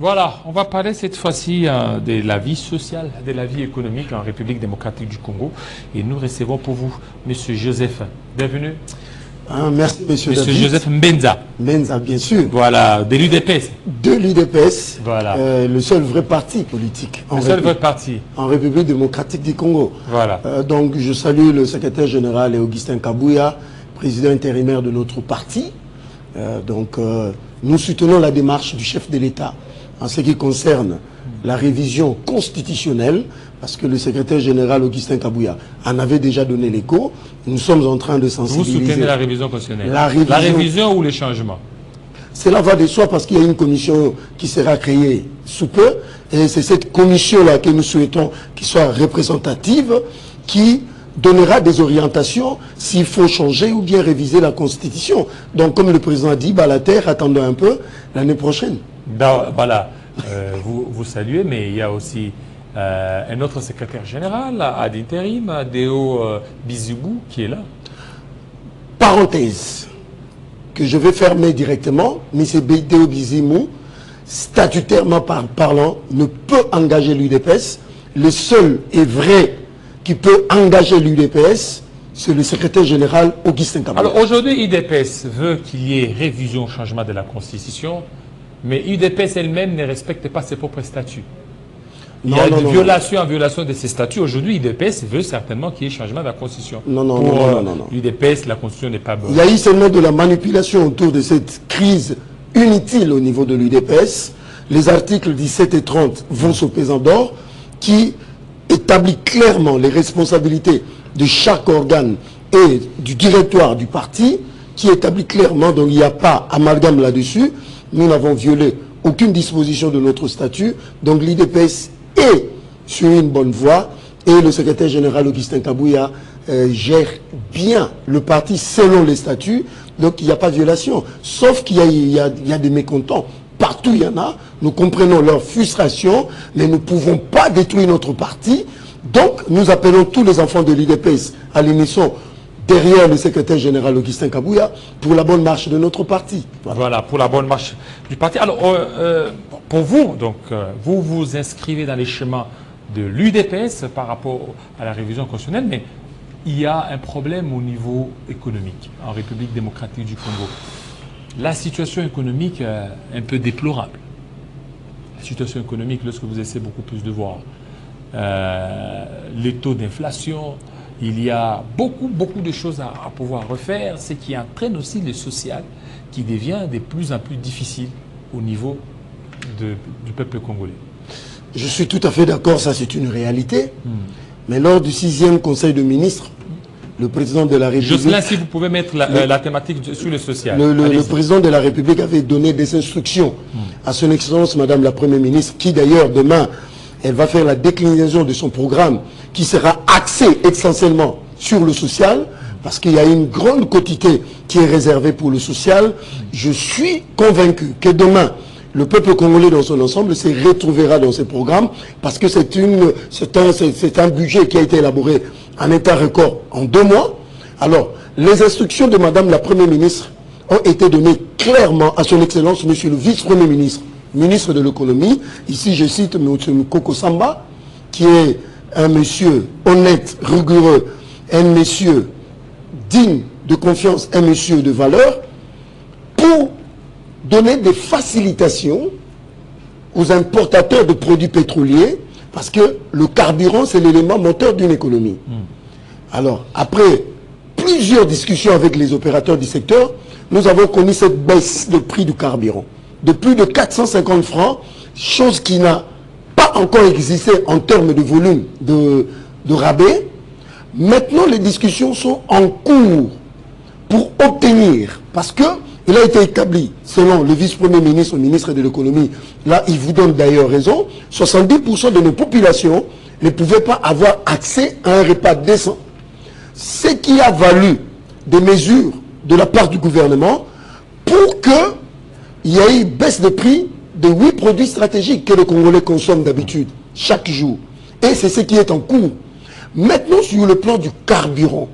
Voilà, on va parler cette fois-ci de la vie sociale, de la vie économique en République démocratique du Congo. Et nous recevons pour vous M. Joseph. Bienvenue. Merci, Monsieur David. Joseph Mbenza. Mbenza, bien sûr. Voilà, de l'UDPS. De l'UDPS. Voilà. Le seul vrai parti politique. Le seul vrai parti. En République démocratique du Congo. Voilà. Donc, je salue le secrétaire général Augustin Kabouya, président intérimaire de notre parti. Nous soutenons la démarche du chef de l'État en ce qui concerne la révision constitutionnelle, parce que le secrétaire général Augustin Kabouya en avait déjà donné l'écho. Nous sommes en train de sensibiliser. Vous soutenez la révision constitutionnelle? La révision ou les changements? Cela va de soi parce qu'il y a une commission qui sera créée sous peu. Et c'est cette commission-là que nous souhaitons qu'il soit représentative, qui donnera des orientations s'il faut changer ou bien réviser la Constitution. Donc, comme le président a dit, la terre, attendons un peu l'année prochaine. Voilà, vous saluez, mais il y a aussi un autre secrétaire général à l'intérim, Déo Bizougou, qui est là. Parenthèse que je vais fermer directement, M. Déo Bizougou, statutairement parlant, ne peut engager l'UDPS. Le seul et vrai qui peut engager l'UDPS, c'est le secrétaire général Augustin Kabouya. Alors aujourd'hui, l'UDPS veut qu'il y ait révision, changement de la Constitution, mais l'UDPS elle-même ne respecte pas ses propres statuts. Il y a une violation en violation de ces statuts. Aujourd'hui, l'UDPS veut certainement qu'il y ait changement de la Constitution. Non. L'UDPS, la Constitution n'est pas bonne. Il y a eu seulement de la manipulation autour de cette crise inutile au niveau de l'UDPS. Les articles 17 et 30 vont se pesant d'or, qui établit clairement les responsabilités de chaque organe et du directoire du parti, qui établit clairement, donc il n'y a pas amalgame là-dessus. Nous n'avons violé aucune disposition de notre statut, donc l'IDPS est sur une bonne voie et le secrétaire général Augustin Kabouya gère bien le parti selon les statuts, donc il n'y a pas de violation, sauf qu'il y a des mécontents. Partout il y en a, nous comprenons leur frustration, mais nous ne pouvons pas détruire notre parti. Donc nous appelons tous les enfants de l'IDPS à l'unisson derrière le secrétaire général Augustin Kabouya pour la bonne marche de notre parti. Voilà, pour la bonne marche du parti. Alors, pour vous, donc, vous vous inscrivez dans les chemins de l'UDPS par rapport à la révision constitutionnelle, mais il y a un problème au niveau économique en République démocratique du Congo. La situation économique est un peu déplorable. La situation économique, lorsque vous essayez beaucoup plus de voir les taux d'inflation, il y a beaucoup de choses à pouvoir refaire, ce qui entraîne aussi le social qui devient de plus en plus difficile au niveau du peuple congolais. Je suis tout à fait d'accord, ça c'est une réalité. Mais lors du 6e Conseil de ministres, le président de la République... Jocelyn, si vous pouvez mettre la thématique sur le social. Le président de la République avait donné des instructions à son Excellence, Madame la Première ministre, qui d'ailleurs demain, elle va faire la déclinaison de son programme qui sera axé essentiellement sur le social, parce qu'il y a une grande quantité qui est réservée pour le social. Je suis convaincu que demain, le peuple congolais dans son ensemble se retrouvera dans ce programme, parce que c'est un budget qui a été élaboré en état record en 2 mois. Alors, les instructions de Madame la Première ministre ont été données clairement à son Excellence, Monsieur le Vice-Premier ministre, ministre de l'économie. Ici, je cite M. Koko Samba, qui est un monsieur honnête, rigoureux, un monsieur digne de confiance, un monsieur de valeur, pour donner des facilitations aux importateurs de produits pétroliers, parce que le carburant, c'est l'élément moteur d'une économie. Alors, après plusieurs discussions avec les opérateurs du secteur, nous avons connu cette baisse de prix du carburant de plus de 450 francs, chose qui n'a pas encore existé en termes de volume de rabais. Maintenant, les discussions sont en cours pour obtenir, parce que il a été établi, selon le vice-premier ministre, le ministre de l'économie, là, il vous donne d'ailleurs raison, 70% de nos populations ne pouvaient pas avoir accès à un repas décent. Ce qui a valu des mesures de la part du gouvernement pour qu'il y ait une baisse de prix de 8 produits stratégiques que les Congolais consomment d'habitude, chaque jour. Et c'est ce qui est en cours. Maintenant, sur le plan du carburant,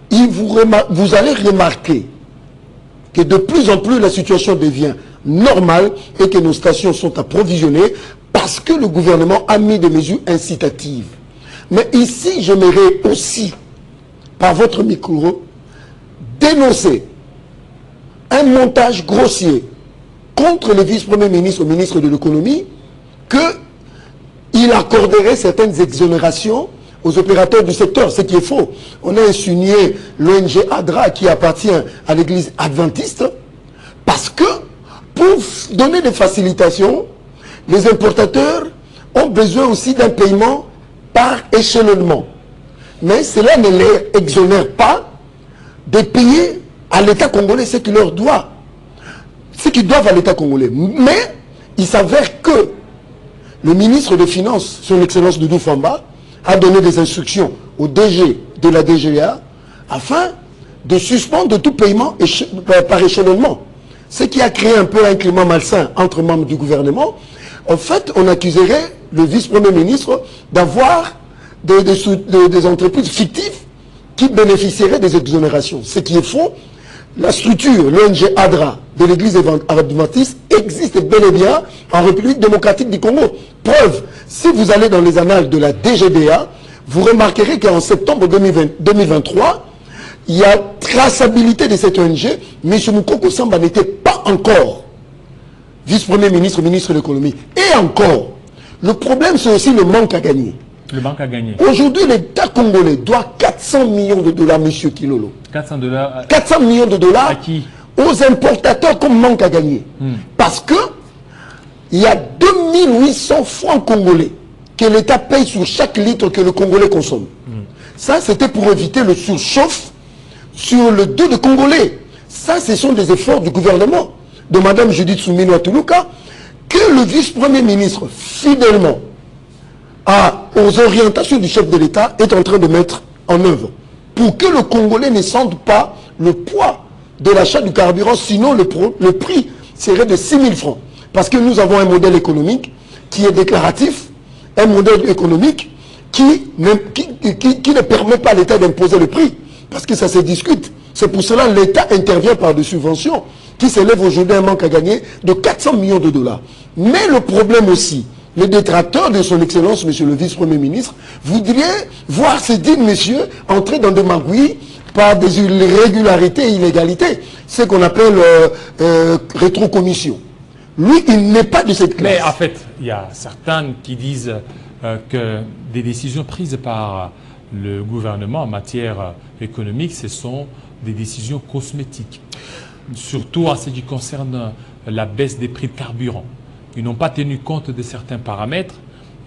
vous allez remarquer que de plus en plus la situation devient normale et que nos stations sont approvisionnées parce que le gouvernement a mis des mesures incitatives. Mais ici, j'aimerais aussi, par votre micro, dénoncer un montage grossier contre le vice-premier ministre, au ministre de l'économie, qu'il accorderait certaines exonérations aux opérateurs du secteur, ce qui est faux. On a insinué l'ONG ADRA qui appartient à l'église adventiste parce que pour donner des facilitations, les importateurs ont besoin aussi d'un paiement par échelonnement. Mais cela ne les exonère pas de payer à l'État congolais ce qu'il leur doit. Ce qu'ils doivent à l'État congolais. Mais il s'avère que le ministre des Finances, son Excellence Doudou Famba, a donné des instructions au DG de la DGA afin de suspendre tout paiement par échelonnement. Ce qui a créé un peu un climat malsain entre membres du gouvernement. En fait, on accuserait le vice-premier ministre d'avoir des entreprises fictives qui bénéficieraient des exonérations. Ce qui est faux. La structure, l'ONG ADRA de l'église adventiste existe bel et bien en République démocratique du Congo. Preuve, si vous allez dans les annales de la DGDA, vous remarquerez qu'en septembre 2023, il y a traçabilité de cette ONG, mais M. Moukoko Samba n'était pas encore vice-premier ministre, ministre de l'économie. Et encore, le problème c'est aussi le manque à gagner. Le manque à gagner. Aujourd'hui, l'État congolais doit 400 millions de dollars, M. Kilolo. 400 dollars. 400 millions de dollars à qui? Aux importateurs comme manque à gagner. Parce que il y a 2800 francs congolais que l'État paye sur chaque litre que le Congolais consomme. Ça, c'était pour éviter le surchauffe sur le dos des Congolais. Ça, ce sont des efforts du gouvernement de Mme Judith Soumino Toulouka que le vice-premier ministre, fidèlement aux orientations du chef de l'État, est en train de mettre en œuvre pour que le Congolais ne sente pas le poids de l'achat du carburant, sinon le prix serait de 6 000 francs. Parce que nous avons un modèle économique qui est déclaratif, un modèle économique qui ne permet pas à l'État d'imposer le prix, parce que ça se discute. C'est pour cela que l'État intervient par des subventions qui s'élèvent aujourd'hui à un manque à gagner de 400 millions de dollars. Mais le problème aussi, les détracteurs de son excellence, monsieur le vice-premier ministre, voudraient voir ces dignes messieurs entrer dans des magouilles par des irrégularités et illégalités, ce qu'on appelle rétrocommission. Lui, il n'est pas de cette classe. Mais en fait, il y a certains qui disent que des décisions prises par le gouvernement en matière économique, ce sont des décisions cosmétiques. Surtout en ce qui concerne la baisse des prix de carburant. Ils n'ont pas tenu compte de certains paramètres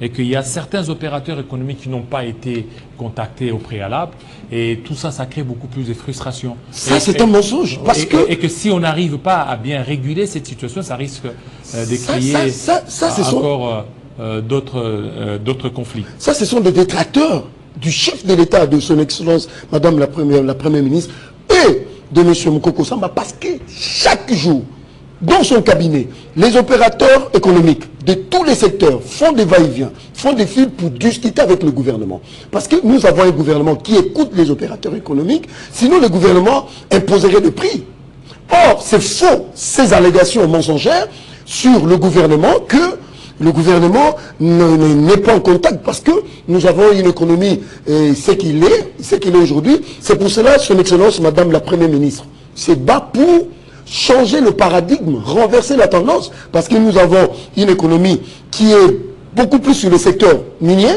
et qu'il y a certains opérateurs économiques qui n'ont pas été contactés au préalable. Et tout ça, ça crée beaucoup plus de frustration. Ça, c'est un mensonge. Et que si on n'arrive pas à bien réguler cette situation, ça risque de créer encore d'autres conflits. Ça, ce sont des détracteurs du chef de l'État, de son excellence, Madame la Première ministre, et de M. Moukoko Samba, parce que chaque jour, dans son cabinet, les opérateurs économiques de tous les secteurs font des va-et-vient, font des fils pour discuter avec le gouvernement. Parce que nous avons un gouvernement qui écoute les opérateurs économiques, sinon le gouvernement imposerait le prix. Or, c'est faux, ces allégations mensongères sur le gouvernement, que le gouvernement n'est pas en contact, parce que nous avons une économie, ce qu'il est aujourd'hui. C'est pour cela, son excellence, Madame la Première ministre, se bat pour changer le paradigme, renverser la tendance, parce que nous avons une économie qui est beaucoup plus sur le secteur minier.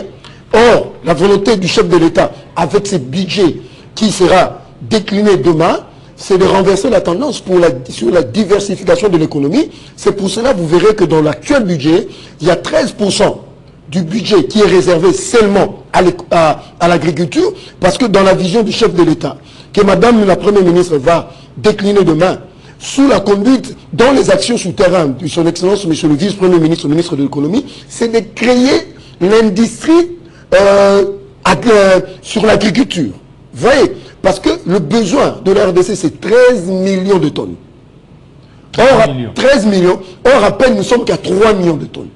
Or, la volonté du chef de l'État, avec ce budget qui sera décliné demain, c'est de renverser la tendance sur la diversification de l'économie. C'est pour cela que vous verrez que dans l'actuel budget, il y a 13% du budget qui est réservé seulement à l'agriculture, parce que dans la vision du chef de l'État, que Madame la Première ministre va décliner demain, sous la conduite, dans les actions souterraines de son excellence, monsieur le vice-premier ministre, ministre de l'économie, c'est de créer l'industrie sur l'agriculture. Vous voyez, parce que le besoin de la RDC, c'est 13 millions de tonnes. Or, 13 millions. Or, à peine, nous sommes qu'à 3 millions de tonnes.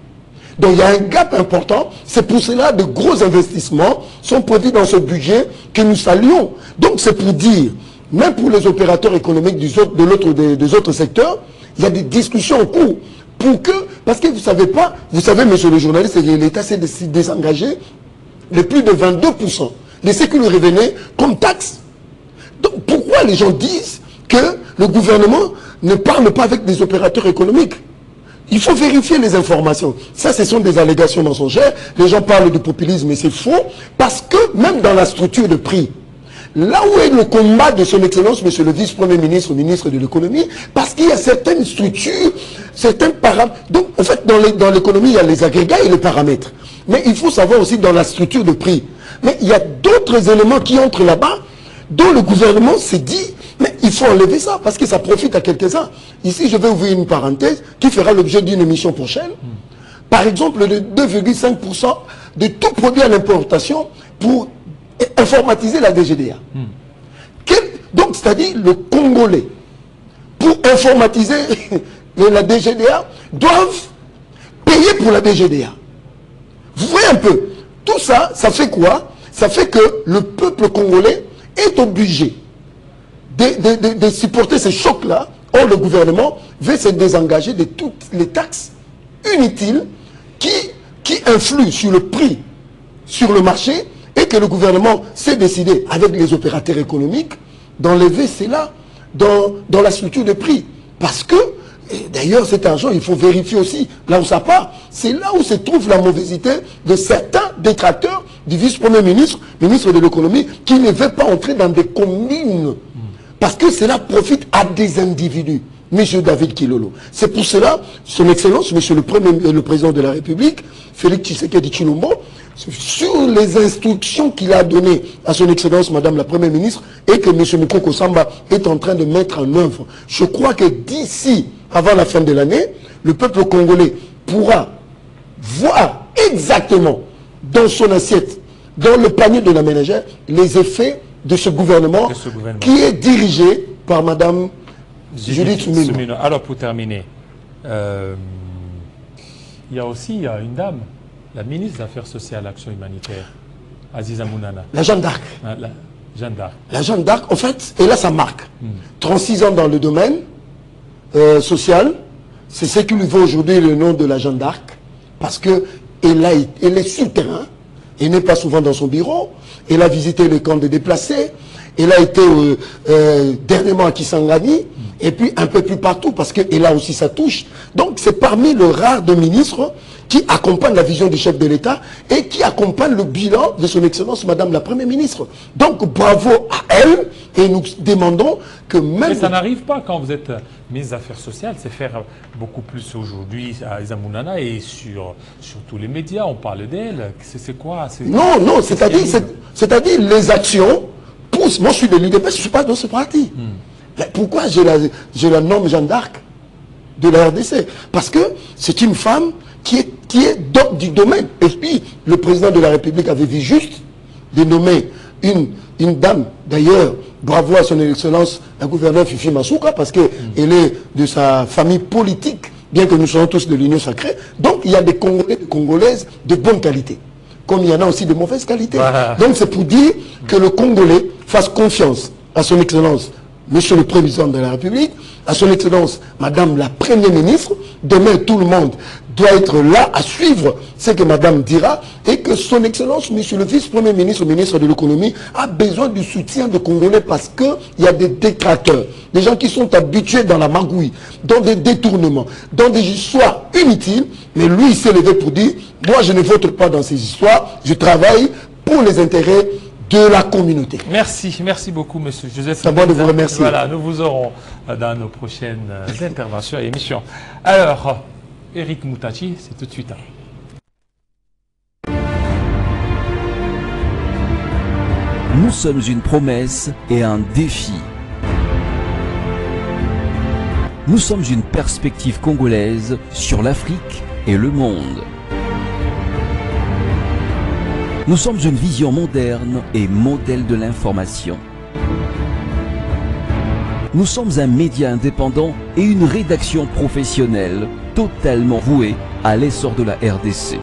Donc, il y a un gap important. C'est pour cela que de gros investissements sont prévus dans ce budget que nous saluons. Donc, c'est pour dire même pour les opérateurs économiques des autres secteurs, il y a des discussions en cours. Pour que, parce que vous savez pas, vous savez, monsieur le journaliste, l'État s'est désengagé de plus de 22% de ce qui lui revenait comme taxe. Donc pourquoi les gens disent que le gouvernement ne parle pas avec des opérateurs économiques? Il faut vérifier les informations. Ça, ce sont des allégations mensongères. Les gens parlent de populisme, mais c'est faux. Parce que même dans la structure de prix, là où est le combat de son excellence, monsieur le vice-premier ministre, ministre de l'économie, parce qu'il y a certaines structures, certains paramètres. Donc, en fait, dans l'économie, il y a les agrégats et les paramètres. Mais il faut savoir aussi dans la structure de prix. Mais il y a d'autres éléments qui entrent là-bas, dont le gouvernement s'est dit, mais il faut enlever ça, parce que ça profite à quelques-uns. Ici, je vais ouvrir une parenthèse qui fera l'objet d'une émission prochaine. Par exemple, de 2,5% de tout produit à l'importation pour informatiser la DGDA. Donc, c'est-à-dire le Congolais, pour informatiser la DGDA, doivent payer pour la DGDA. Vous voyez un peu, tout ça, ça fait quoi? Ça fait que le peuple congolais est obligé de supporter ces chocs-là. Or, le gouvernement veut se désengager de toutes les taxes inutiles qui influent sur le prix, sur le marché, et que le gouvernement s'est décidé, avec les opérateurs économiques, d'enlever cela dans la structure de prix. Parce que, d'ailleurs, cet argent, il faut vérifier aussi là où ça part. C'est là où se trouve la mauvaiseté de certains détracteurs du vice-premier ministre, ministre de l'économie, qui ne veut pas entrer dans des communes. Parce que cela profite à des individus. Monsieur David Kilolo. C'est pour cela, son excellence, monsieur le président de la République, Félix Tshisekedi Tshilombo, sur les instructions qu'il a données à son excellence, madame la première ministre, et que monsieur Mukoko Samba est en train de mettre en œuvre. Je crois que d'ici, avant la fin de l'année, le peuple congolais pourra voir exactement dans son assiette, dans le panier de la ménagère, les effets de ce gouvernement, qui est dirigé par madame Judith Suminwa. Alors, pour terminer, il y a aussi une dame, la ministre des Affaires sociales et Action humanitaire, Aziza Mounana. La Jeanne d'Arc. La Jeanne d'Arc. La Jeanne d'Arc, en fait, elle a sa marque. 36 ans dans le domaine social, c'est ce qui lui vaut aujourd'hui le nom de la Jeanne d'Arc, parce qu'elle est sur le terrain, elle n'est pas souvent dans son bureau, elle a visité les camps de déplacés, elle a été dernièrement à Kisangani, et puis un peu plus partout, parce qu'elle a aussi sa touche. Donc c'est parmi le rare de ministres qui accompagnent la vision du chef de l'État et qui accompagnent le bilan de son excellence, madame la première ministre. Donc bravo à elle, et nous demandons que même... Mais ça n'arrive pas quand vous êtes ministre des Affaires sociales, c'est faire beaucoup plus aujourd'hui à Aziza Mounana et sur tous les médias, on parle d'elle. C'est quoi? Non, c'est-à-dire les actions poussent. Moi je suis de l'UDP, je ne suis pas dans ce parti. Pourquoi je la nomme Jeanne d'Arc de la RDC? Parce que c'est une femme qui est du domaine. Et puis, le président de la République avait vu juste de nommer une dame, d'ailleurs, bravo à son excellence, la gouverneure Fifi Masuka, parce qu'elle est de sa famille politique, bien que nous soyons tous de l'Union sacrée. Donc, il y a des Congolais, des Congolaises de bonne qualité, comme il y en a aussi de mauvaise qualité. Voilà. Donc, c'est pour dire que le Congolais fasse confiance à son excellence, monsieur le président de la République, à son excellence, madame la première ministre. Demain, tout le monde doit être là à suivre ce que madame dira, et que son excellence, monsieur le vice-premier ministre, ministre de l'économie, a besoin du soutien des Congolais, parce qu'il y a des détracteurs, des gens qui sont habitués dans la magouille, dans des détournements, dans des histoires inutiles. Mais lui, il s'est levé pour dire, moi je ne vote pas dans ces histoires, je travaille pour les intérêts de la communauté. Merci beaucoup, monsieur Joseph. C'est bon de vous remercier. Voilà, nous vous aurons dans nos prochaines interventions et émissions. Alors, Eric Moutachi, c'est tout de suite. Nous sommes une promesse et un défi. Nous sommes une perspective congolaise sur l'Afrique et le monde. Nous sommes une vision moderne et modèle de l'information. Nous sommes un média indépendant et une rédaction professionnelle totalement vouée à l'essor de la RDC.